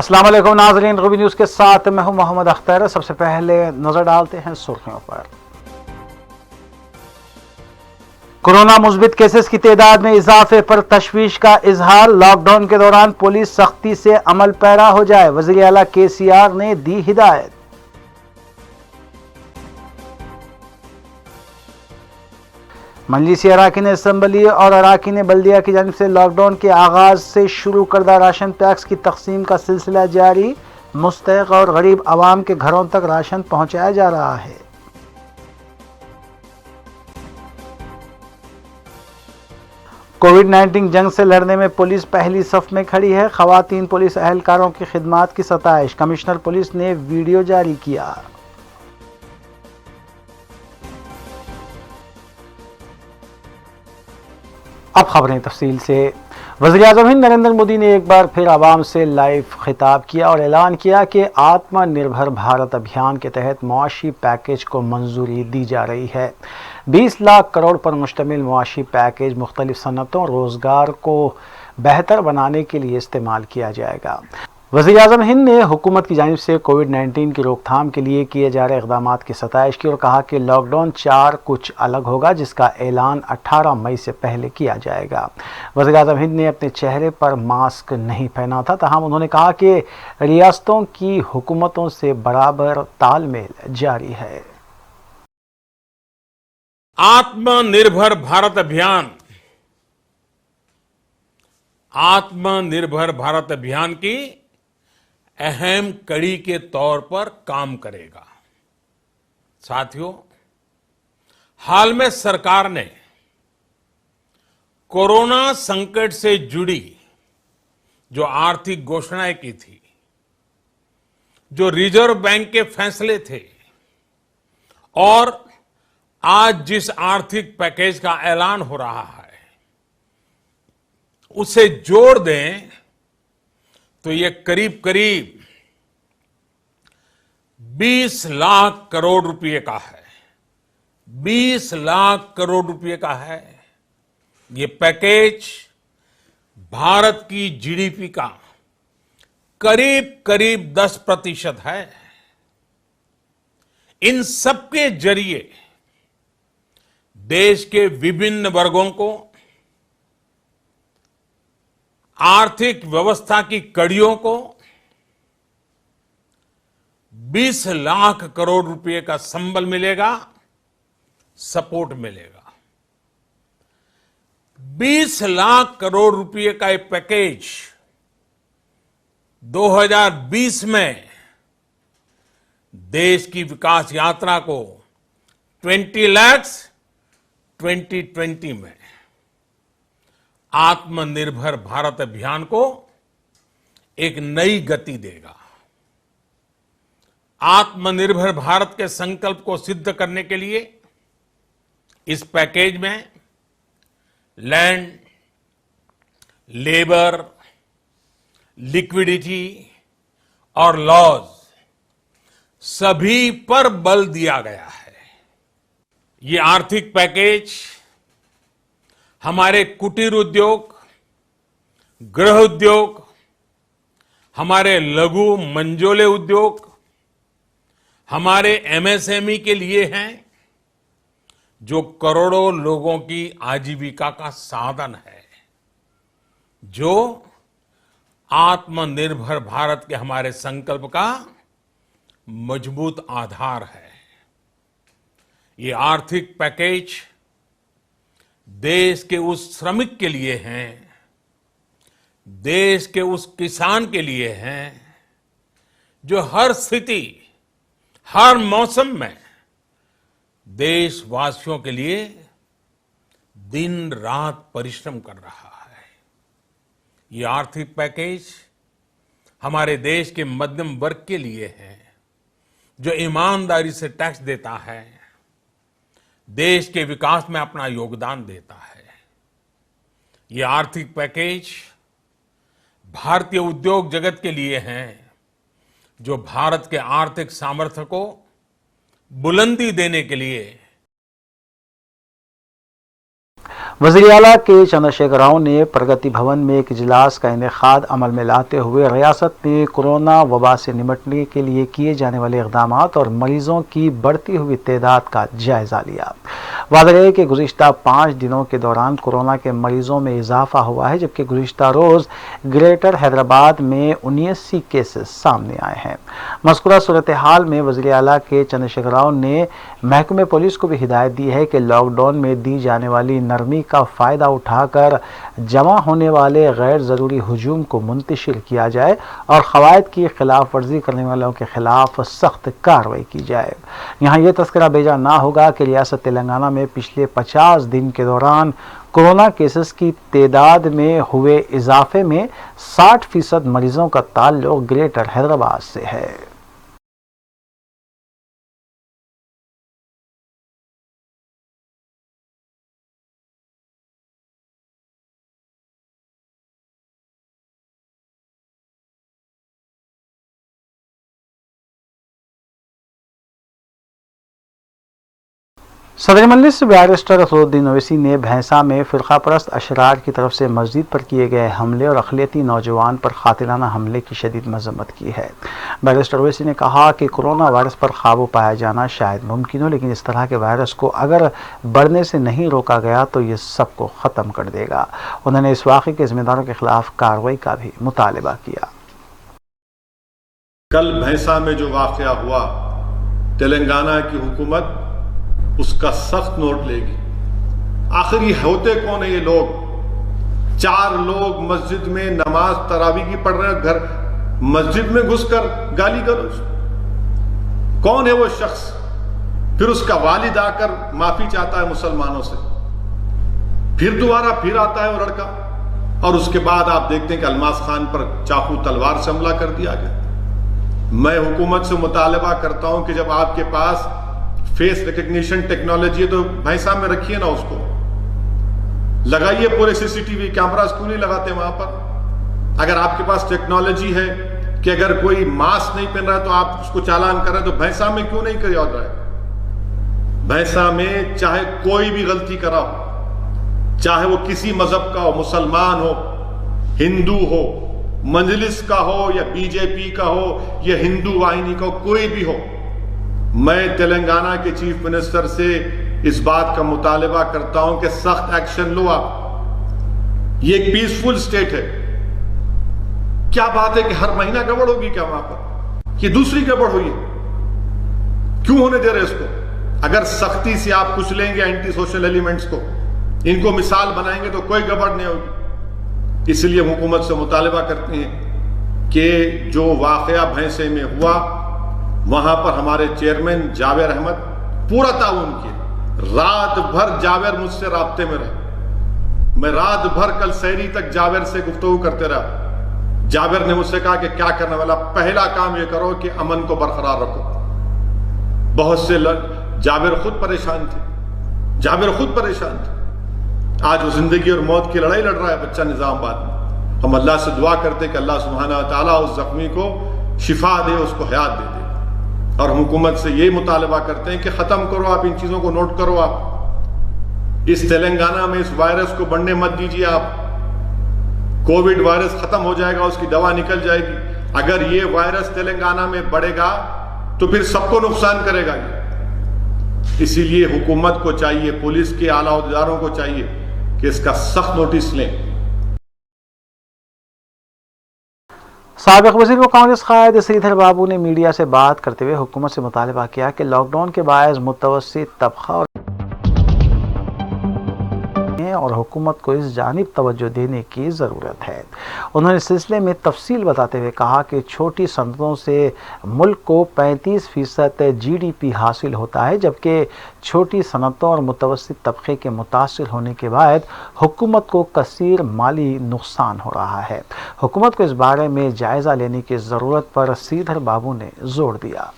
अस्सलाम वालेकुम नाज़रीन, रवि न्यूज़ के साथ मैं हूं मोहम्मद अख्तर। सबसे पहले नजर डालते हैं सुर्खियों पर। कोरोना मुस्बित केसेस की तादाद में इजाफे पर तशवीश का इजहार। लॉकडाउन के दौरान पुलिस सख्ती से अमल पैरा हो जाए, वज़ीर आला KCR ने दी हिदायत। मजलिसी अराकीन असम्बली और अराकीन बल्दिया की जानिब से लॉकडाउन के आगाज से शुरू करदा राशन पैक्स की तकसीम का सिलसिला जारी। मुस्तहिक और गरीब आवाम के घरों तक राशन पहुंचाया जा रहा है। कोविड-19 जंग से लड़ने में पुलिस पहली सफ में खड़ी है। खवातीन पुलिस एहलकारों की खिदमात की सताइश। कमिश्नर पुलिस ने वीडियो जारी किया। अब खबरें तफसील से। वज़ीर-ए-आज़म हिंद नरेंद्र मोदी ने एक बार फिर आवाम से लाइव खिताब किया और ऐलान किया कि आत्मनिर्भर भारत अभियान के तहत मुआशी पैकेज को मंजूरी दी जा रही है। 20 लाख करोड़ पर मुश्तमिल मुआशी पैकेज मुख्तलिफ सनतों और रोज़गार को बेहतर बनाने के लिए इस्तेमाल किया जाएगा। वज़ीर-ए-आज़म हिंद ने हुकूमत की जानिब से कोविड-19 की रोकथाम के लिए किए जा रहे इक़दामात की सताइश की और कहा कि लॉकडाउन 4 कुछ अलग होगा, जिसका ऐलान 18 मई से पहले किया जाएगा। वज़ीर-ए-आज़म हिंद ने अपने चेहरे पर मास्क नहीं पहना था, ताहम उन्होंने कहा कि रियासतों की हुकूमतों से बराबर तालमेल जारी है। आत्मनिर्भर भारत अभियान आत्मनिर्भर भारत अभियान की अहम कड़ी के तौर पर काम करेगा। साथियों, हाल में सरकार ने कोरोना संकट से जुड़ी जो आर्थिक घोषणाएं की थी, जो रिजर्व बैंक के फैसले थे और आज जिस आर्थिक पैकेज का ऐलान हो रहा है, उसे जोड़ दें तो ये करीब करीब 20 लाख करोड़ रुपए का है। 20 लाख करोड़ रुपए का है। ये पैकेज भारत की GDP का करीब करीब 10% है। इन सबके जरिए देश के विभिन्न वर्गों को आर्थिक व्यवस्था की कड़ियों को 20 लाख करोड़ रुपए का संबल मिलेगा, सपोर्ट मिलेगा। 20 लाख करोड़ रुपए का एक पैकेज 2020 में देश की विकास यात्रा को 20 लाख 2020 में आत्मनिर्भर भारत अभियान को एक नई गति देगा। आत्मनिर्भर भारत के संकल्प को सिद्ध करने के लिए इस पैकेज में लैंड, लेबर, लिक्विडिटी और लॉज सभी पर बल दिया गया है। ये आर्थिक पैकेज हमारे कुटीर उद्योग, गृह उद्योग, हमारे लघु मंझोले उद्योग, हमारे MSME के लिए हैं, जो करोड़ों लोगों की आजीविका का साधन है, जो आत्मनिर्भर भारत के हमारे संकल्प का मजबूत आधार है। ये आर्थिक पैकेज देश के उस श्रमिक के लिए हैं, देश के उस किसान के लिए हैं, जो हर स्थिति, हर मौसम में देशवासियों के लिए दिन रात परिश्रम कर रहा है। ये आर्थिक पैकेज हमारे देश के मध्यम वर्ग के लिए है, जो ईमानदारी से टैक्स देता है, देश के विकास में अपना योगदान देता है। ये आर्थिक पैकेज भारतीय उद्योग जगत के लिए हैं, जो भारत के आर्थिक सामर्थ्य को बुलंदी देने के लिए वज़ीर आला के चंद्रशेखर राव ने प्रगति भवन में एक इजलास का इनेकाद अमल में लाते हुए रियासत में कोरोना वबा से निपटने के लिए किए जाने वाले इक़दाम और मरीजों की बढ़ती हुई तादाद का जायजा लिया। वाज़ेह है कि गुज़िश्ता 5 दिनों के दौरान कोरोना के मरीजों में इजाफा हुआ है, जबकि गुज़िश्ता रोज़ ग्रेटर हैदराबाद में 79 केसेस सामने आए हैं। मज़कूरा सूरत हाल में वज़ीर आला के चंद्रशेखर राव ने महकमे पुलिस को भी हिदायत दी है कि लॉकडाउन में दी जाने वाली नरमी का फ़ायदा उठाकर जमा होने वाले गैर ज़रूरी हुजूम को मुंतशिर किया जाए और क़वायद की खिलाफ वर्जी करने वालों के खिलाफ सख्त कार्रवाई की जाए। यहाँ यह तस्करा भेजा ना होगा कि रियासत तेलंगाना में पिछले 50 दिन के दौरान कोरोना केसेस की तादाद में हुए इजाफे में 60% मरीजों का ताल्लुक ग्रेटर हैदराबाद से है। सदर मजलिस बैरिस्टर असदुद्दीन ओवैसी ने भैंसा में फ़िरका परस्त अशरार की तरफ से मस्जिद पर किए गए हमले और अक़लियती नौजवान पर क़ातिलाना हमले की शदीद मज़म्मत की है। बैरिस्टर ओवैसी ने कहा कि कोरोना वायरस पर काबू पाया जाना शायद मुमकिन हो, लेकिन इस तरह के वायरस को अगर बढ़ने से नहीं रोका गया तो ये सबको ख़त्म कर देगा। उन्होंने इस वाक़े के ज़िम्मेदारों के खिलाफ कार्रवाई का भी मुतालबा किया। कल भैंसा में जो वाक़या हुआ, तेलंगाना की हुकूमत उसका सख्त नोट लेगी। आखिर ये होते कौन है ये लोग? 4 लोग मस्जिद में नमाज तरावी की पढ़ रहे हैं, घर मस्जिद में घुसकर गाली गलौज। कौन है वो शख्स? फिर उसका वालिद आकर माफी चाहता है मुसलमानों से, फिर दोबारा फिर आता है वो लड़का, और उसके बाद आप देखते हैं कि अलमास खान पर चाकू तलवार से हमला कर दिया गया। मैं हुकूमत से मुतालबा करता हूं कि जब आपके पास फेस रिकग्निशन टेक्नोलॉजी है तो भैंसा में रखिए ना, उसको लगाइए पूरे सीसीटीवी कैमरास क्यों नहीं लगाते वहां पर? अगर आपके पास टेक्नोलॉजी है कि अगर कोई मास्क नहीं पहन रहा है तो आप उसको चालान कर रहे हैं, तो भैंसा में क्यों नहीं कर रहा है? भैंसा में चाहे कोई भी गलती करा हो, चाहे वो किसी मजहब का हो, मुसलमान हो, हिंदू हो, मजलिस का हो या बीजेपी का हो या हिंदू वाहिनी का हो, कोई भी हो, मैं तेलंगाना के चीफ मिनिस्टर से इस बात का मुतालबा करता हूं कि सख्त एक्शन लो आप। ये एक पीसफुल स्टेट है। क्या बात है कि हर महीना गड़बड़ होगी क्या वहां पर? ये दूसरी गड़बड़ हुई है, क्यों होने दे रहे इसको? अगर सख्ती से आप कुछ लेंगे एंटी सोशल एलिमेंट्स को, इनको मिसाल बनाएंगे तो कोई गड़बड़ नहीं होगी। इसलिए हुकूमत से मुतालबा करते हैं कि जो वाकया भैंसे में हुआ वहां पर हमारे चेयरमैन जावेर अहमद पूरा ताउन किए। रात भर जावेर मुझसे राब्ते में रहे। मैं रात भर कल सहरी तक जावेर से गुफ्तगू करते रहा। जावेर ने मुझसे कहा कि क्या करने वाला, पहला काम यह करो कि अमन को बरकरार रखो। बहुत से जावेर खुद परेशान थे, जावेर खुद परेशान थे। आज वो जिंदगी और मौत की लड़ाई लड़ रहा है बच्चा निजामाबाद में। हम अल्लाह से दुआ करते कि अल्लाह सुब्हानहू व तआला उस जख्मी को शिफा दे, उसको हयात दे दे। और हुकूमत से यही मुतालबा करते हैं कि खत्म करो आप इन चीजों को, नोट करो आप। इस तेलंगाना में इस वायरस को बढ़ने मत दीजिए आप। कोविड वायरस खत्म हो जाएगा, उसकी दवा निकल जाएगी। अगर ये वायरस तेलंगाना में बढ़ेगा तो फिर सबको नुकसान करेगा ये। इसीलिए हुकूमत को चाहिए, पुलिस के आला अहदेदारों को चाहिए कि इसका सख्त नोटिस लें। साबिक वज़ीर व कांग्रेस क़ायद श्रीधर बाबू ने मीडिया से बात करते हुए हुकूमत से मुतालबा किया कि लॉकडाउन के बायस मुतवस्सित तबका और हुकूमत को इस जानिब तवज्जो देने की ज़रूरत है। उन्होंने इस सिलसिले में तफसील बताते हुए कहा कि छोटी सनतों से मुल्क को 35% GDP हासिल होता है, जबकि छोटी सनतों और मुतवस्सित तबके के मुतासिर होने के बाद हुकूमत को कसीर माली नुकसान हो रहा है। हुकूमत को इस बारे में जायज़ा लेने की ज़रूरत पर श्रीधर बाबू ने जोर दिया।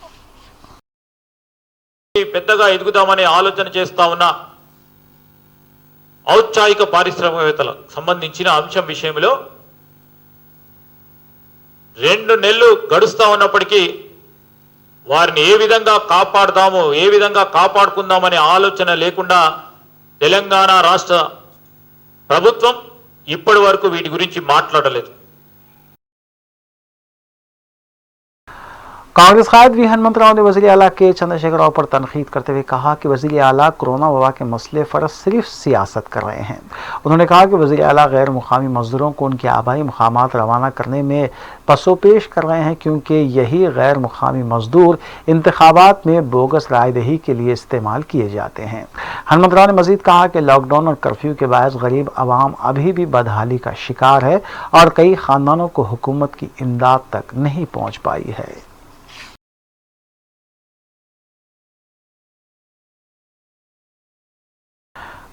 పెద్దగా ఎదుగుదామనే ఆలోచన చేస్తా ఉన్న ఔత్సాహిక పారిశ్రామికవేత్తలకు సంబంధించిన అంశం విషయంలో 2 నెలలు గడుస్తా ఉన్నప్పటికీ వారిని ఏ విధంగా కాపాడదాము, ఏ విధంగా కాపాడుకుందామనే ఆలోచన లేకుండా తెలంగాణ రాష్ట్ర ప్రభుత్వం ఇప్పటి వరకు వీటి గురించి మాట్లాడలేదు. कांग्रेस कायद वी हनुमंत राव ने वज़ीर आला के चंद्रशेखर राव पर तनकीद करते हुए कहा कि वज़ीर आला कोरोना वबा के मसले पर सिर्फ सियासत कर रहे हैं। उन्होंने कहा कि वज़ीर आला गैर मुकामी मजदूरों को उनके आबाई मुकामात रवाना करने में पसोपेश कर रहे हैं, क्योंकि यही गैर मुकामी मजदूर इंतखाबात में बोगस रायदही के लिए इस्तेमाल किए जाते हैं। हनुमंत राव ने मजीद कहा कि लॉकडाउन और कर्फ्यू के बायस गरीब आवाम अभी भी बदहाली का शिकार है और कई खानदानों को हुकूमत की इमदाद तक नहीं पहुँच पाई है।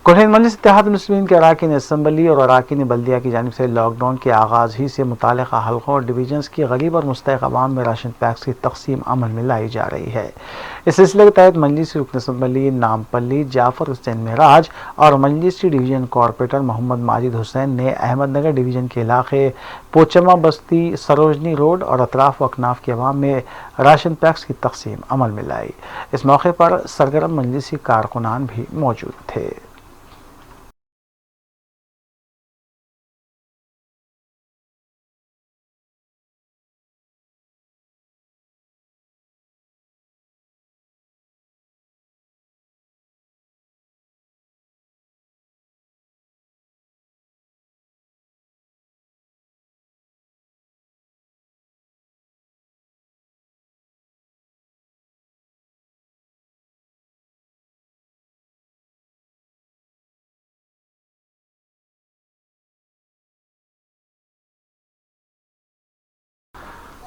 कुल मजलिस इत्तेहाद मुस्लिमीन के अराकीन असम्बली और अराकीन बल्दिया की जानिब से लॉकडाउन के आगाज़ ही से मुतालिका हल्कों और डिवीजन्स की गरीब और मुस्तहक़ अवाम में राशन पैक्स की तकसीम अमल में लाई जा रही है। इस सिलसिले के तहत मजलिसी रुकन असम्बली नामपल्ली जाफर हुसैन महराज और मजलिसी डिवीजन कॉरपोरेटर मोहम्मद माजिद हुसैन ने अहमदनगर डिवीजन के इलाके पोचमा बस्ती, सरोजनी रोड और अतराफ व अकनाफ के अवाम में राशन पैक्स की तकसीम अमल में लाई। इस मौके पर सरगर्म मजलिसी कारकुनान भी मौजूद थे।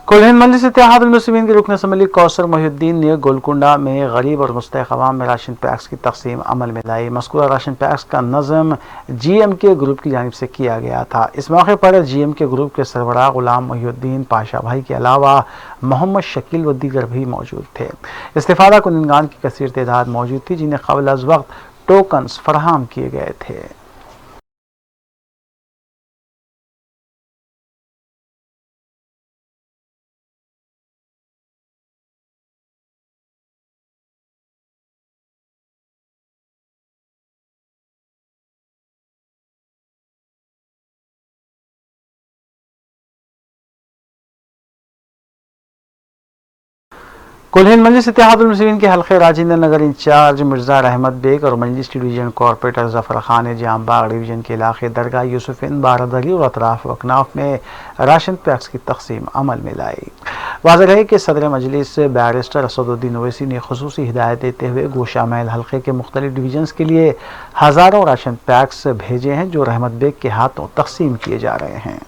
कुल हिंद मजलिस इत्तेहाद मुस्लिमीन के रुकन असम्बली कौसर मोहिउद्दीन ने गोलकुंडा में गरीब और मुस्तहक़ अवाम में राशन पैक्स की तकसीम अमल में लाई। मज़कूरा राशन पैक्स का नज़म GMK ग्रुप की जानिब से किया गया था। इस मौके पर GMK ग्रुप के सरबराह गुलाम मोहिउद्दीन पाशा भाई के अलावा मोहम्मद शकील व दीगर भी मौजूद थे। इस्तिफ़ादा कुनिंदगान की कसीर तादाद मौजूद थी, जिन्हें क़ब्ल अज़ वक्त टोकन्स फराहम किए गए थे। कुल हिंद मजलिस इत्तेहाद मुस्लिमीन के हल्के राजेंद्र नगर इंचार्ज मिर्ज़ा रहमत बेग और मजलिस डिवीजन कॉरपोरेटर जफर खान ने जामबाग डिवीजन के इलाके दरगाह यूसुफिन बारादरी और अतराफ वकनाफ में राशन पैक्स की तकसीम अमल में लाई। वाज़ेह है कि सदर मजलिस बैरिस्टर असदुद्दीन ओवैसी ने खुसूसी हिदायत देते हुए गोशा महल हल्के के मुख्तलिफ डिवीजन्स के लिए हज़ारों राशन पैक्स भेजे हैं, जो रहमत बेग के हाथों तकसीम किए जा रहे हैं।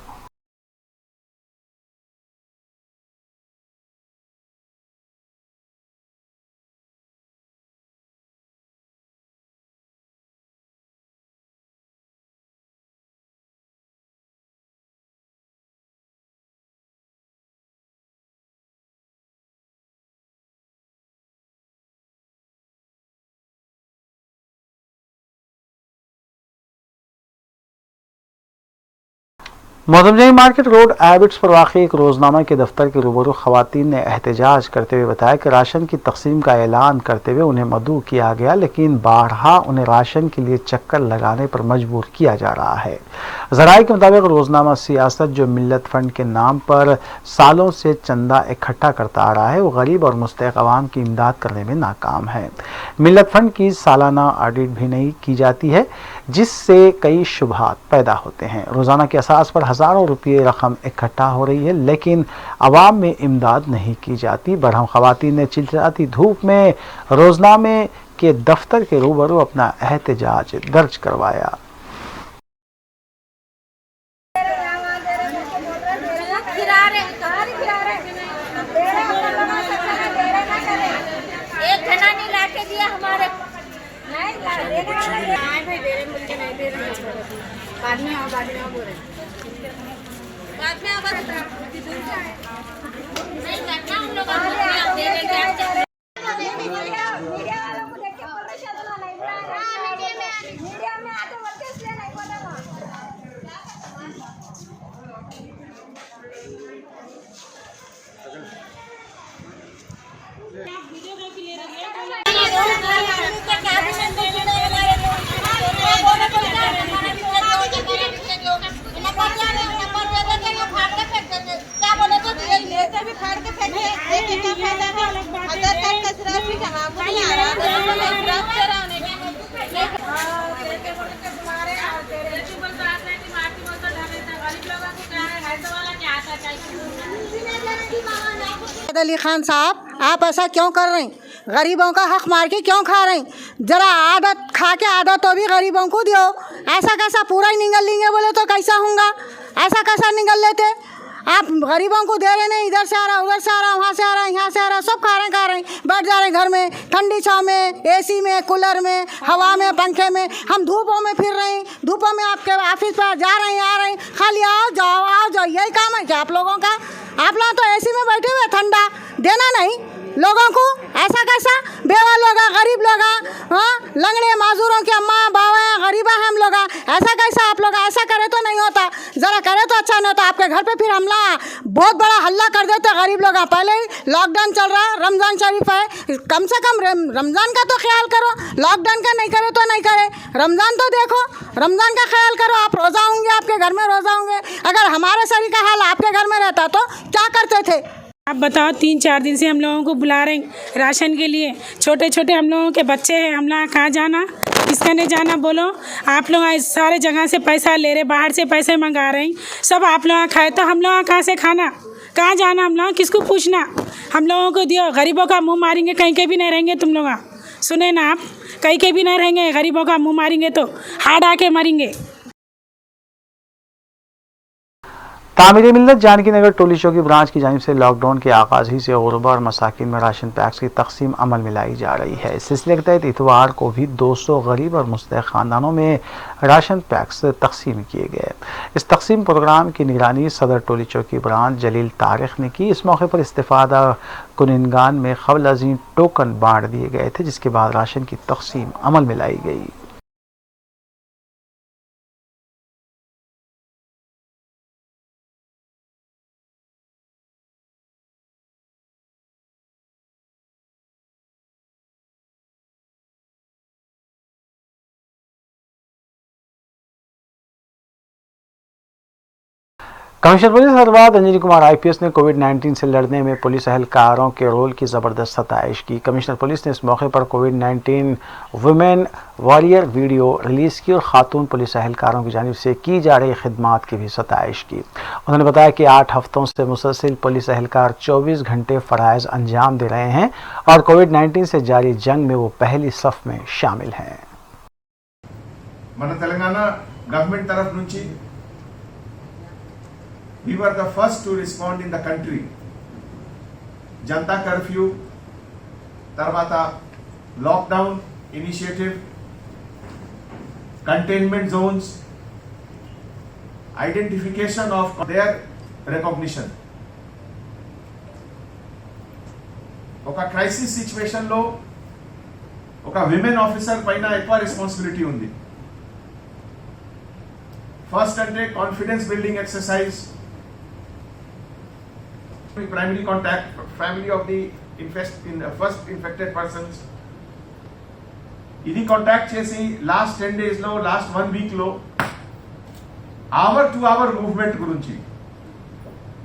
मौजमजई मार्केट रोड एबिट्स पर वाक़ई एक रोज़नामा के दफ्तर के रूबरू ख़वातीन ने एहतजाज करते हुए बताया कि राशन की तकसीम का ऐलान करते हुए उन्हें मदऊ किया गया, लेकिन बारहा उन्हें राशन के लिए चक्कर लगाने पर मजबूर किया जा रहा है। ज़राए के मुताबिक रोज़नामा सियासत, जो मिल्लत फ़ंड के नाम पर सालों से चंदा इकट्ठा करता आ रहा है, वो गरीब और मुस्तहक़ अवाम की इमदाद करने में नाकाम है। मिल्लत फ़ंड की सालाना ऑडिट भी नहीं की जाती है, जिससे कई शुबहात पैदा होते हैं। रोज़ाना के असास पर हज़ारों रुपये रकम इकट्ठा हो रही है, लेकिन आवाम में इमदाद नहीं की जाती। बरहम ख़वातीन ने चिलचिलाती धूप में रोज़नामे के दफ्तर के रूबरू अपना एहतजाज दर्ज करवाया। देते भी फाड़ के फेंके, देते क्या फायदा है? हजार साल का श्राप भी कहाँ को नहीं आ रहा, श्राप दे रहा उन्हें। अली खान साहब, आप ऐसा क्यों कर रहे हैं? गरीबों का हक मार के क्यों खा रहे हैं? जरा आदत खा के आदत तो भी गरीबों को दियो। ऐसा कैसा पूरा ही निगल लेंगे बोले तो कैसा होगा? ऐसा कैसा निगल लेते? आप गरीबों को दे रहे नहीं, इधर से आ रहा, उधर से आ रहा, वहाँ से आ रहा, यहाँ से आ रहा, सब खा रहे बैठ जा रहे घर में, ठंडी छाँव में, एसी में, कूलर में, हवा में, पंखे में। हम धूपों में फिर रहे हैं, धूपों में आपके ऑफिस पर जा रहे हैं, आ रहे हैं, खाली आओ जाओ, यही काम है क्या आप लोगों का? आप लोग तो एसी में बैठे हुए, ठंडा देना नहीं लोगों को। ऐसा कैसा? बेवा लोग, गरीब लोग, हाँ, लंगड़े माजूरों की अम्मा बाबा गरीबा है हम लोग। ऐसा कैसा? आप लोग ऐसा करे तो नहीं होता, ज़रा करे तो अच्छा नहीं होता। आपके घर पे फिर हमला, बहुत बड़ा हल्ला कर देते गरीब लोग। पहले ही लॉकडाउन चल रहा है, रमज़ान शरीफ है, कम से कम रमज़ान का तो ख्याल करो। लॉकडाउन का नहीं करे तो नहीं करे, रमज़ान तो देखो, रमज़ान का ख्याल करो। आप रोज़ा होंगे, आपके घर में रोज़ा होंगे। अगर हमारे शरीर का हाल आपके घर में रहता तो क्या करते थे? आप बताओ, 3-4 दिन से हम लोगों को बुला रहे हैं राशन के लिए। छोटे छोटे हम लोगों के बच्चे हैं, हम लोग कहाँ जाना, किसका नहीं जाना बोलो? आप लोग सारे जगह से पैसा ले रहे, बाहर से पैसे मंगा रहे हैं, सब आप लोग खाए तो हम लोग कहाँ से खाना, कहाँ जाना? हम लोग किसको पूछना? हम लोगों को दियो, गरीबों का मुँह मारेंगे, कहीं के भी नहीं रहेंगे। तुम लोग सुने ना, आप कहीं के भी नहीं रहेंगे, गरीबों का मुँह मारेंगे तो हार्ड आके मरेंगे। तामीर मिल्लत जानकी नगर टोली चौकी ब्रांच की जानिब से लॉकडाउन के आगाज़ ही से गुरबा और मसाकिन में राशन पैक्स की तकसीम अमल में लाई जा रही है। इस सिलसिले के तहत इतवार को भी 200 गरीब और मुस्तहिक़ ख़ानदानों में राशन पैक्स तकसीम किए गए। इस तकसीम प्रोग्राम की निगरानी सदर टोली चौकी ब्रांच जलील तारिक ने की। इस मौके पर इस्तिफ़ादा कुनिनगान में क़ब्ल अज़ीं टोकन बाँट दिए गए थे, जिसके बाद राशन की तकसीम अमल में लाई गई। Commissioner police Hyderabad Anjani Kumar IPS ने कोविड-19 से लड़ने में पुलिस एहलकारों के रोल की ज़बरदस्त सताइश की। कमिश्नर पुलिस ने इस मौके पर कोविड-19 वुमेन वॉरियर वीडियो रिलीज़ की और ख़ातून पुलिस एहलकारों की जानिब से की जा रही खिदमात की भी सताइश की। उन्होंने बताया कि 8 हफ्तों से मुसलसल पुलिस एहलकार 24 घंटे फ़राइज़ अंजाम दे रहे हैं और कोविड-19 से जारी जंग में वो पहली सफ़ में शामिल हैं। मन तेलंगाना गवर्नमेंट तरफ नुंची we were the first to respond in the country. Janta curfew, tarvata lockdown initiative, containment zones, identification of their recognition. Oka crisis situation lo oka women officer paina ekwa responsibility undi. First ante confidence building exercise, primary contact family of the first infected persons ఇది contact చేసి last 10 days లో last 1 week లో hour to hour movement గురించి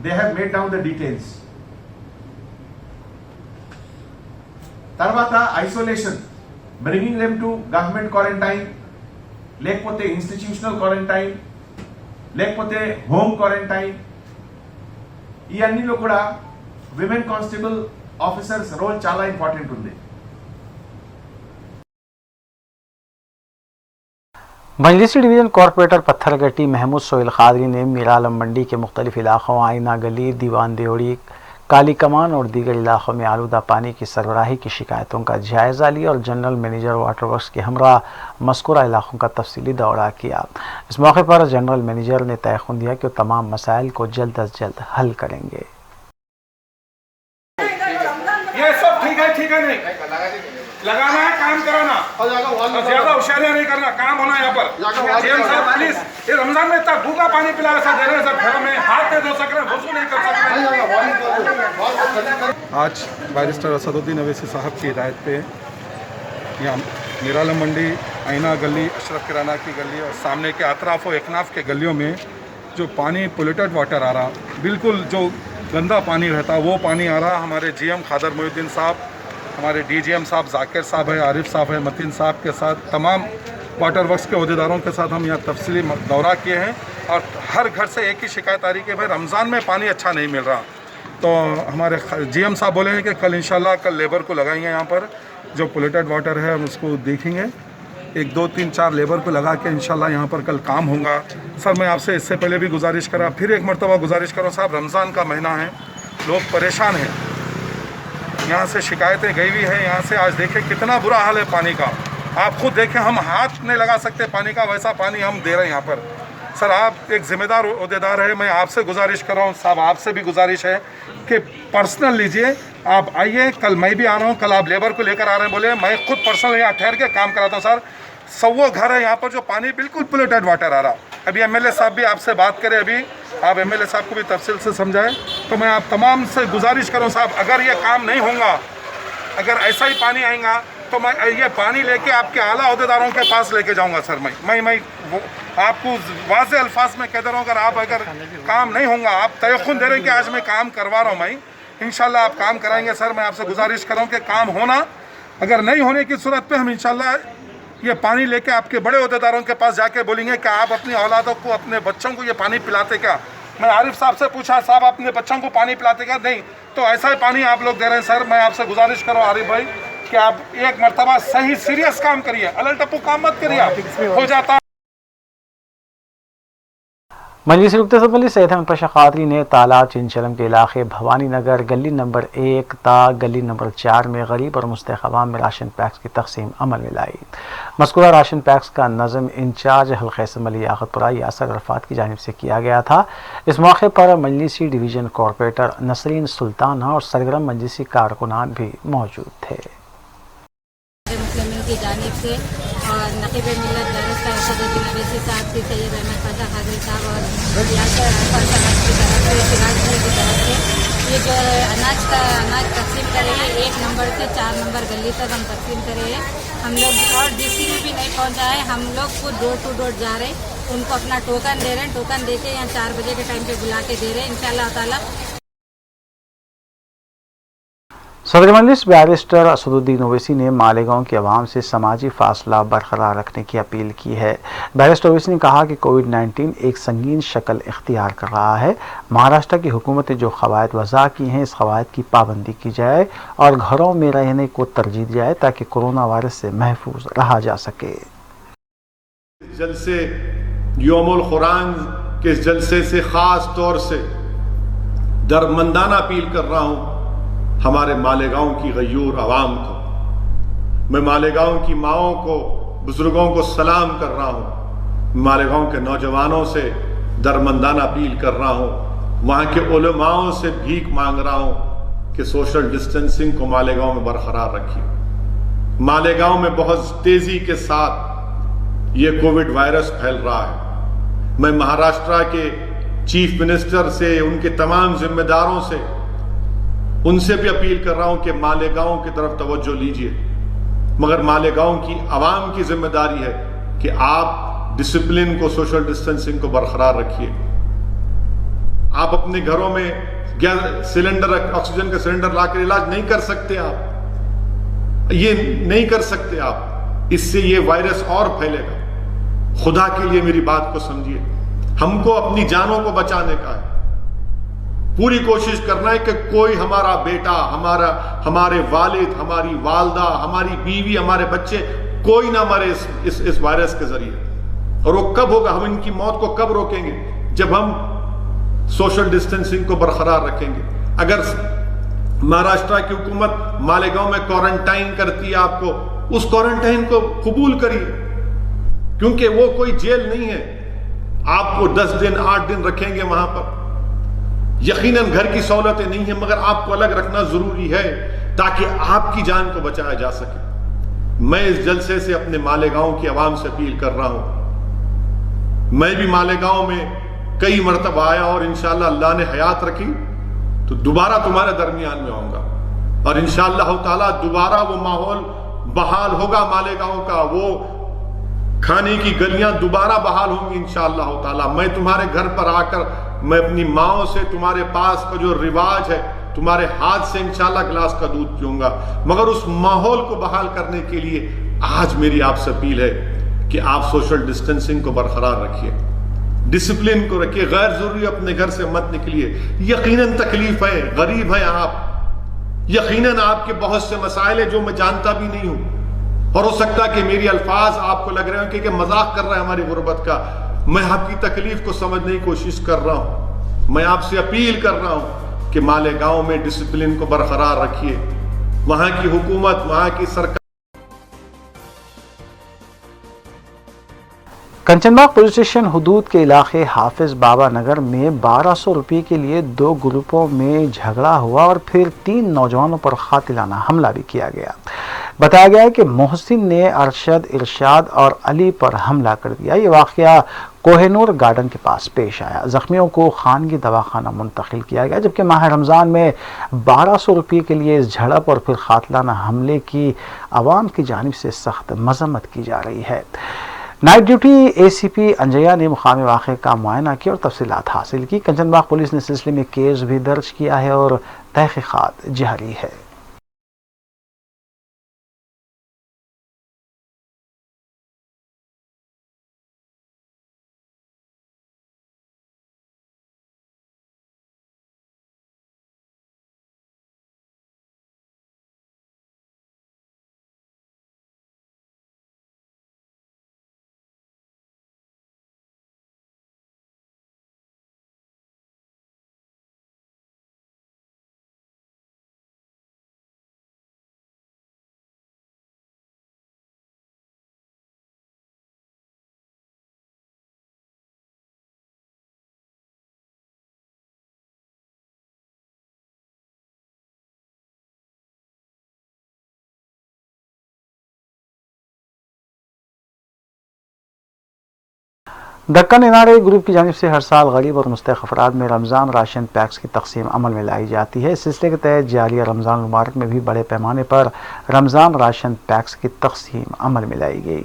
they have made down the details. తర్వాత isolation, bringing them to government quarantine, లేకపోతే institutional quarantine, లేకపోతే home quarantine. ఈ అన్నిలో కూడా విమెన్ కానిస్టేబుల్ ఆఫీసర్స్ రోల్ చాలా ఇంపార్టెంట్ ఉంది. मजलिसी डिवीज़न कॉरपोरेटर पत्थरगट्टी महमूद सोहेल खादरी ने मीरालम मंडी के मुख्तलिफ इलाकों आइना गली, दीवान देवड़ी, काली कमान और दीगर इलाकों में आलूदा पानी की सरबराही की शिकायतों का जायज़ा लिया और जनरल मैनेजर वाटर वर्क्स के हमरा मज़कूरा इलाकों का तफसीली दौरा किया। इस मौके पर जनरल मैनेजर ने तयख़ुन दिया कि वो तमाम मसाइल को जल्द अज जल्द हल करेंगे। ये सब ठीक है नहीं लगाना है, काम कराना, ज्यादा होशियारियां नहीं करना, काम होना यहाँ पर। सीएम साहब प्लीज, ये रमजान में इतना भूखा पानी पिला रहे दे रहे हैं, सब घर में हाथ नहीं धो सक रहे, वसूल नहीं कर सक रहे। आज बैरिस्टर असदुद्दीन अवैसी साहब की हिदायत पे यहाँ मीरालम मंडी, आइना गली, अशरफ किराना की गली और सामने के अतराफ और एकनाफ के गलियों में जो पानी पोल्यूटेड वाटर आ रहा, बिल्कुल जो गंदा पानी रहता, वो पानी आ रहा। हमारे जीएम खादर मोहिउद्दीन साहब, हमारे डीजीएम साहब जाकिर साहब है, आरिफ साहब है, मतीन साहब के साथ तमाम वाटर वर्क्स के अहदेदारों के साथ हम यहाँ तफसीली दौरा किए हैं और हर घर से एक ही शिकायत आ रही कि भाई रमज़ान में पानी अच्छा नहीं मिल रहा। तो हमारे जीएम साहब बोले हैं कि कल इंशाल्लाह कल लेबर को लगाएंगे यहाँ पर, जो पोल्यूटेड वाटर है हम उसको देखेंगे, 1 2 3 4 लेबर को लगा के इंशाल्लाह यहाँ पर कल काम होगा। सर मैं आपसे इससे पहले भी गुजारिश करा, फिर एक मरतबा गुजारिश करो साहब, रमज़ान का महीना है, लोग परेशान हैं, यहाँ से शिकायतें गई हुई हैं, यहाँ से आज देखें कितना बुरा हाल है पानी का। आप खुद देखें, हम हाथ नहीं लगा सकते पानी का, वैसा पानी हम दे रहे हैं यहाँ पर। सर आप एक ज़िम्मेदार ओहदेदार है, मैं आपसे गुजारिश कर रहा हूँ साहब, आपसे भी गुजारिश है कि पर्सनल लीजिए, आप आइए, कल मैं भी आ रहा हूँ, कल आप लेबर को लेकर आ रहे हैं, बोले मैं खुद पर्सनल यहाँ ठहर के काम कराता हूँ। सर 100 घर है यहाँ पर जो पानी बिल्कुल पोल्यूटेड वाटर आ रहा। अभी एमएलए साहब भी आपसे बात करें, अभी आप एमएलए साहब को भी तफसील से समझाएं। तो मैं आप तमाम से गुजारिश करूँ साहब, अगर ये काम नहीं होगा, अगर ऐसा ही पानी आएगा तो मैं ये पानी लेके आपके आला अहदेदारों के पास लेके जाऊंगा सर। मैं आपको वाज़े अल्फाज में कह दे रहा हूँ, अगर काम नहीं होगा, आप तयक़ुन दे रहे हैं कि आज मैं काम करवा रहा हूँ, मैं इंशाल्लाह आप काम कराएंगे सर। मैं आपसे गुजारिश कर रहा हूँ कि काम होना, अगर नहीं होने की सूरत पे हम इंशाल्लाह ये पानी लेके आपके बड़े अहदेदारों के पास जाके बोलेंगे कि आप अपनी औलादों को, अपने बच्चों को ये पानी पिलाते क्या। मैं आरिफ साहब से पूछा, साहब अपने बच्चों को पानी पिलाते क्या? नहीं, तो ऐसा ही पानी आप लोग दे रहे हैं सर। मैं आपसे गुजारिश करूँ आरिफ भाई कि आप एक मरतबा सही सीरियस काम करिए, अलल टप्पू काम मत करिए, हो जाता। मजलिस रुकते से पहले सैयद अहमद पाशा क़ादरी ने तालाब चिंचलम के इलाके भवानी नगर गली नंबर 1 ता गली नंबर 4 में गरीब और मुस्तहिक़ अवाम में राशन पैक्स की तकसीम अमल में लाई। मज़कूरा राशन पैक्स का नज़म इंचार्ज हल्क़े असम्बली लियाक़तपुरा यासर अरफ़ात की जानिब से किया गया था। इस मौके पर मजलिसी डिवीज़न कॉरपोरेटर नसरीन सुल्तान और सरगर्म मजलिसी कारकुनान भी मौजूद थे। की जानिब से और नक़ीब मिल्लत दारुस्ता असदुद्दीन अवैसी साहब की सैयद अहमद पाशा क़ादरी साहब और यासर अरफ़ात साहब की तरफ से, सिराज भाई की तरफ से ये जो अनाज तकसीम करे हैं, 1 नंबर से 4 नंबर गली तक हम तकसीम करे हैं। हम लोग और जिसकी भी नहीं पहुँचा है, हम लोग खुद डोर टू डोर जा रहे हैं, उनको अपना टोकन दे रहे हैं, टोकन दे के यहाँ 4 बजे के टाइम पर बुला के दे रहे हैं इंशाअल्लाह ताला। सदर मजलिस बैरिस्टर असदुद्दीन ओवैसी ने मालेगांव की आवाम से समाजी फासला बरकरार रखने की अपील की है। बैरिस्टर ओवैसी ने कहा कि कोविड-19 एक संगीन शक्ल इख्तियार कर रहा है। महाराष्ट्र की हुकूमत ने जो क़वायद वज़ा की हैं, इस क़वायद की पाबंदी की जाए और घरों में रहने को तरजीह दी जाए ताकि कोरोना वायरस से महफूज रहा जा सके। जलसे यौमुल क़ुरान के जलसे से ख़ास तौर से दरमंदाना अपील कर रहा हूँ हमारे मालेगांव की गयूर आवाम को। मैं मालेगांव की माओं को, बुजुर्गों को सलाम कर रहा हूँ। मालेगांव के नौजवानों से दरमंदाना अपील कर रहा हूँ। वहाँ के उलमाओं से भीख मांग रहा हूँ कि सोशल डिस्टेंसिंग को मालेगांव में बरकरार रखिए। मालेगांव में बहुत तेजी के साथ ये कोविड वायरस फैल रहा है। मैं महाराष्ट्र के चीफ मिनिस्टर से, उनके तमाम जिम्मेदारों से, उनसे भी अपील कर रहा हूं कि मालेगांव की तरफ तवज्जो लीजिए। मगर मालेगांव की आवाम की जिम्मेदारी है कि आप डिसिप्लिन को, सोशल डिस्टेंसिंग को बरकरार रखिए। आप अपने घरों में गैस सिलेंडर, ऑक्सीजन का सिलेंडर लाकर इलाज नहीं कर सकते, आप ये नहीं कर सकते आप, इससे ये वायरस और फैलेगा। खुदा के लिए मेरी बात को समझिए। हमको अपनी जानों को बचाने का है। पूरी कोशिश करना है कि कोई हमारा बेटा, हमारे वालिद, हमारी वालदा, हमारी बीवी, हमारे बच्चे, कोई ना मरे इस वायरस के जरिए। और वो कब होगा, हम इनकी मौत को कब रोकेंगे? जब हम सोशल डिस्टेंसिंग को बरकरार रखेंगे। अगर महाराष्ट्र की हुकूमत मालेगांव में क्वारंटाइन करती है आपको, उस क्वारंटाइन को कबूल करिए, क्योंकि वो कोई जेल नहीं है। आपको 10 दिन 8 दिन रखेंगे वहां पर। यकीनन घर की सहूलतें नहीं है, मगर आपको अलग रखना जरूरी है ताकि आपकी जान को बचाया जा सके। मैं इस जलसे से अपने मालेगांव की आवाम से अपील कर रहा हूं। मैं भी मालेगांव में कई मरतबा आया और इंशाअल्लाह अल्लाह ने हयात रखी तो दोबारा तुम्हारे दरमियान में आऊंगा और इंशाअल्लाह ताला दोबारा वो माहौल बहाल होगा मालेगांव का। वो खाने की गलियां दोबारा बहाल होंगी इंशाअल्लाह ताला। मैं तुम्हारे घर पर आकर मैं अपनी माओ से तुम्हारे पास का जो रिवाज है, तुम्हारे हाथ से इंशाल्लाह गिलास का दूध पीऊंगा। मगर उस माहौल को बहाल करने के लिए आज मेरी आपसे अपील है कि आप सोशल डिस्टेंसिंग को बरकरार रखिए, डिसिप्लिन को रखिए, गैर जरूरी अपने घर से मत निकलिए। यकीनन तकलीफ है, गरीब है आप, यकीनन आपके बहुत से मसाइल है जो मैं जानता भी नहीं हूं, और हो सकता है कि मेरी अल्फाज आपको लग रहे हो कि मजाक कर रहा है हमारी गुर्बत का। मैं आपकी तकलीफ को समझने की कोशिश कर रहा हूं। मैं आपसे अपील कर रहा हूं कि मालेगांव में डिसिप्लिन को बरकरार रखिए। वहां की हुकूमत, वहां की सरकार। कंचनबाग पुलिस स्टेशन हुदूद के इलाके हाफिज बाबा नगर में 1200 रुपये के लिए 2 ग्रुपों में झगड़ा हुआ और फिर 3 नौजवानों पर कातिलाना हमला भी किया गया। बताया गया है कि मोहसिन ने अरशद, इरशाद और अली पर हमला कर दिया। ये वाकया कोहेनूर गार्डन के पास पेश आया। जख्मियों को खानगी दवाखाना मुंतकिल किया गया, जबकि माह रमज़ान में 1200 रुपये के लिए इस झड़प और फिर कातिलाना हमले की आवाम की जानिब से सख्त मजम्मत की जा रही है। नाइट ड्यूटी एसीपी अंजया ने मुकामी वाक़े का मुआयना किया और तफसीलात हासिल की। कंचनबाग पुलिस ने सिलसिले में केस भी दर्ज किया है और तहकीकात जारी है। दक्कन एनआरआई ग्रुप की जानिब से हर साल गरीब और मुस्तहक़ अफराद में रमज़ान राशन पैक्स की तकसीम अमल में लाई जाती है। इस सिलसिले के तहत जारिया रमज़ान मुबारक में भी बड़े पैमाने पर रमज़ान राशन पैक्स की तकसीम अमल में लाई गई।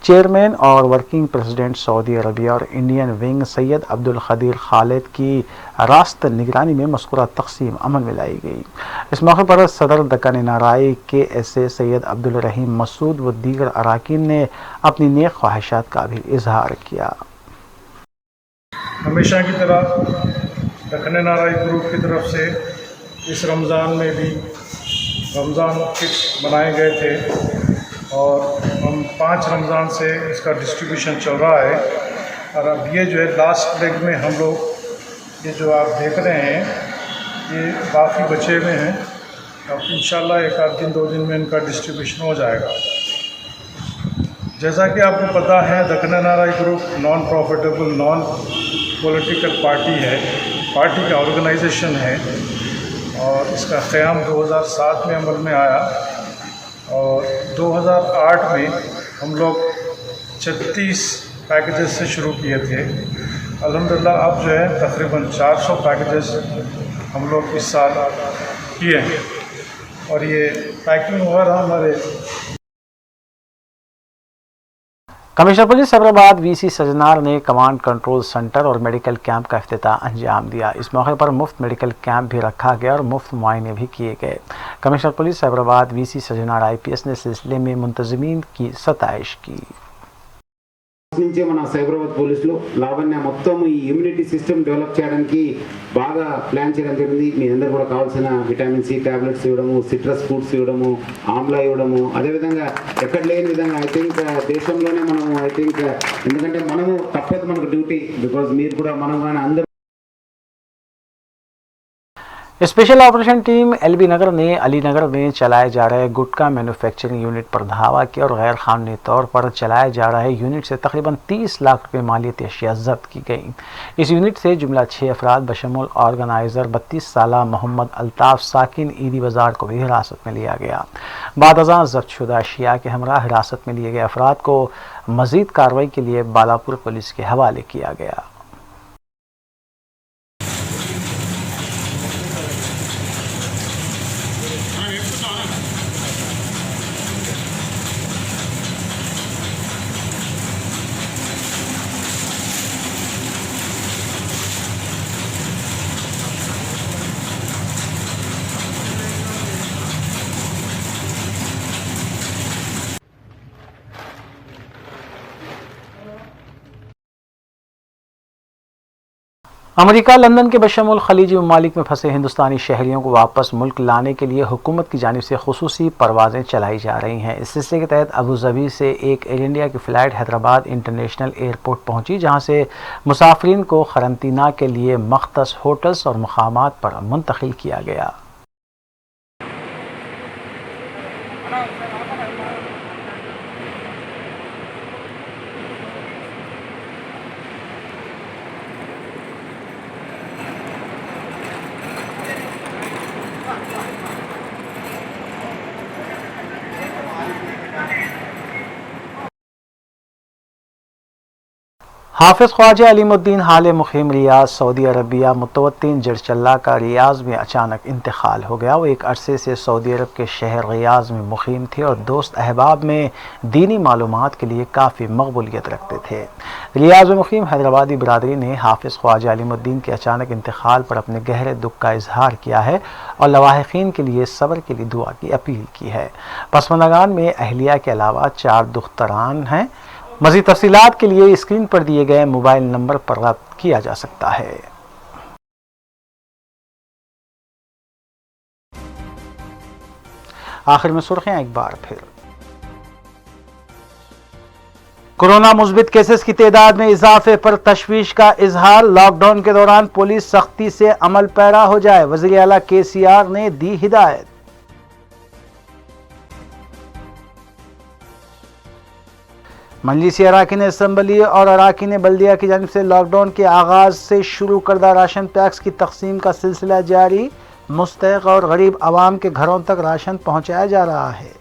चेयरमैन और वर्किंग प्रेसिडेंट सऊदी अरबिया और इंडियन विंग सैयद अब्दुल खदीर खालिद की रास्त निगरानी में मज़कूरा तकसीम अमल में लाई गई। इस मौके पर सदर दक्कन एनआरआई के SA सैयद अब्दुल रहीम मसूद व दीगर अरकान ने अपनी नेक ख्वाहिशात का भी इजहार किया। हमेशा की तरह दक्कन एनआरआई ग्रुप की तरफ से इस रमज़ान में भी रमज़ान किट बनाए गए थे और हम 5 रमज़ान से इसका डिस्ट्रीब्यूशन चल रहा है। और अब ये जो है लास्ट लेग में हम लोग ये जो आप देख रहे हैं ये बाकी बचे हुए हैं। अब इंशाल्लाह एक आध दिन 2 दिन में इनका डिस्ट्रीब्यूशन हो जाएगा। जैसा कि आपको पता है Deccan NRI group non profitable non political party है, पार्टी का ऑर्गेनाइजेशन है और इसका क़याम 2007 में अमल में आया और 2008 में हम लोग 36 पैकेजेस से शुरू किए थे। अल्हम्दुलिल्लाह अब जो है तकरीबन 400 पैकेजेस हम लोग इस साल किए हैं और ये पैकिंग वगैरह हमारे। Commissioner police Cyberabad VC Sajjanar ने कमांड कंट्रोल सेंटर और मेडिकल कैंप का इफ्तिताह अंजाम दिया। इस मौके पर मुफ्त मेडिकल कैंप भी रखा गया और मुफ्त मुआयने भी किए गए। Commissioner police Cyberabad VC Sajjanar IPS ने सिलसिले में मुंतज़मीन की सताइश की। నుంచే మన సైబరాబాద్ పోలీసులో లావణ్య మొత్తం ఈ ఇమ్యూనిటీ సిస్టమ్ డెవలప్ చేయడానికి బాగా ప్లాన్ చేయడం జరిగింది. మీ అందరూ కూడా కావాల్సిన విటమిన్ C టాబ్లెట్స్ ఇవ్వడము, సిట్రస్ ఫ్రూట్స్ ఇవ్వడము, ఆమ్లా ఇవ్వడము, అదేవిధంగా ఎక్కడ లేని విధంగా ఐ థింక్ దేశంలోనే మనము ఐ థింక్ ఎందుకంటే మనము తప్పదు మనకు డ్యూటీ బికాజ్ మీరు కూడా మనం కానీ అందరూ। स्पेशल ऑपरेशन टीम LB नगर ने अली नगर में चलाए जा रहे गुटखा मैन्युफैक्चरिंग यूनिट पर धावा किया और गैर कानूनी तौर पर चलाए जा रहे यूनिट से तकरीबन 30 लाख रुपए मालियती अशिया जब्त की गई। इस यूनिट से जुमला 6 अफराद बशमुल ऑर्गेनाइज़र 32 साला मोहम्मद अल्ताफ़ साकिन ईदी बाज़ार को भी हिरासत में लिया गया। बाद अज़ां जब्त शुदा अशिया के हमरा हिरासत में लिए गए अफराद को मज़ीद कार्रवाई के लिए बालापुर पुलिस के हवाले किया गया। अमेरिका लंदन के बशमुल खलीजी ममालिक में फंसे हिंदुस्तानी शहरियों को वापस मुल्क लाने के लिए हुकूमत की जानिब से खुसूसी परवाज़ें चलाई जा रही हैं। इस सिलसिले के तहत अबू धाबी से एक एयर इंडिया की फ़्लाइट हैदराबाद इंटरनेशनल एयरपोर्ट पहुंची, जहां से मुसाफिरीन को क़रंतीना के लिए मख्तस होटल्स और मकामात पर मुंतकिल किया गया। हाफिज़ ख्वाजा अलीमुद्दीन हाल मुक़ीम रियाज सऊदी अरबिया मुतवत्तिन जरचल्ला का रियाज में अचानक इंतकाल हो गया। वो एक अरसे से सऊदी अरब के शहर रियाज में मुक़ीम थे और दोस्त अहबाब में दीनी मालूमात के लिए काफ़ी मकबूलियत रखते थे। रियाज में मुक़ीम हैदराबादी बरादरी ने हाफिज़ ख्वाजा अलीमुद्दीन के अचानक इंतकाल पर अपने गहरे दुख का इजहार किया है और लवाहिकीन के लिए सब्र के लिए दुआ की अपील की है। पसमानदान में अहलिया के अलावा 4 दुख्तरान हैं। मज़ीद तफसीलात के लिए स्क्रीन पर दिए गए मोबाइल नंबर पर रब्त किया जा सकता है। आखिर में सुर्खियां एक बार फिर। कोरोना मुस्बित केसेस की तादाद में इजाफे पर तशवीश का इजहार। लॉकडाउन के दौरान पुलिस सख्ती से अमल पैरा हो जाए, वज़ीर आला KCR ने दी हिदायत। मजलिसी अराकीन असम्बली और अराकीन बल्दिया की जानिब से लॉकडाउन के आगाज से शुरू करदा राशन पैक्स की तकसीम का सिलसिला जारी। मुस्तहिक और गरीब आवाम के घरों तक राशन पहुंचाया जा रहा है।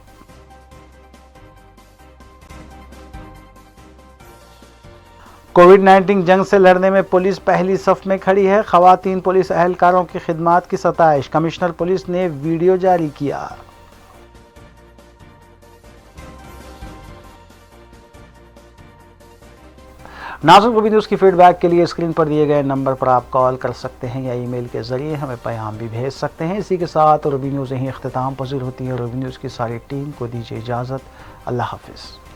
कोविड-19 जंग से लड़ने में पुलिस पहली सफ में खड़ी है। खवातीन पुलिस एहलकारों की खिदमात की सताइश। कमिश्नर पुलिस ने वीडियो जारी किया। नाज़रीन, रूबी न्यूज़ की फीडबैक के लिए स्क्रीन पर दिए गए नंबर पर आप कॉल कर सकते हैं या ईमेल के ज़रिए हमें पैगाम भी भेज सकते हैं। इसी के साथ रूबी न्यूज़ यहीं इख्तिताम पज़ीर होती है। रूबी न्यूज़ की सारी टीम को दीजिए इजाज़त। अल्लाह हाफ़िज़।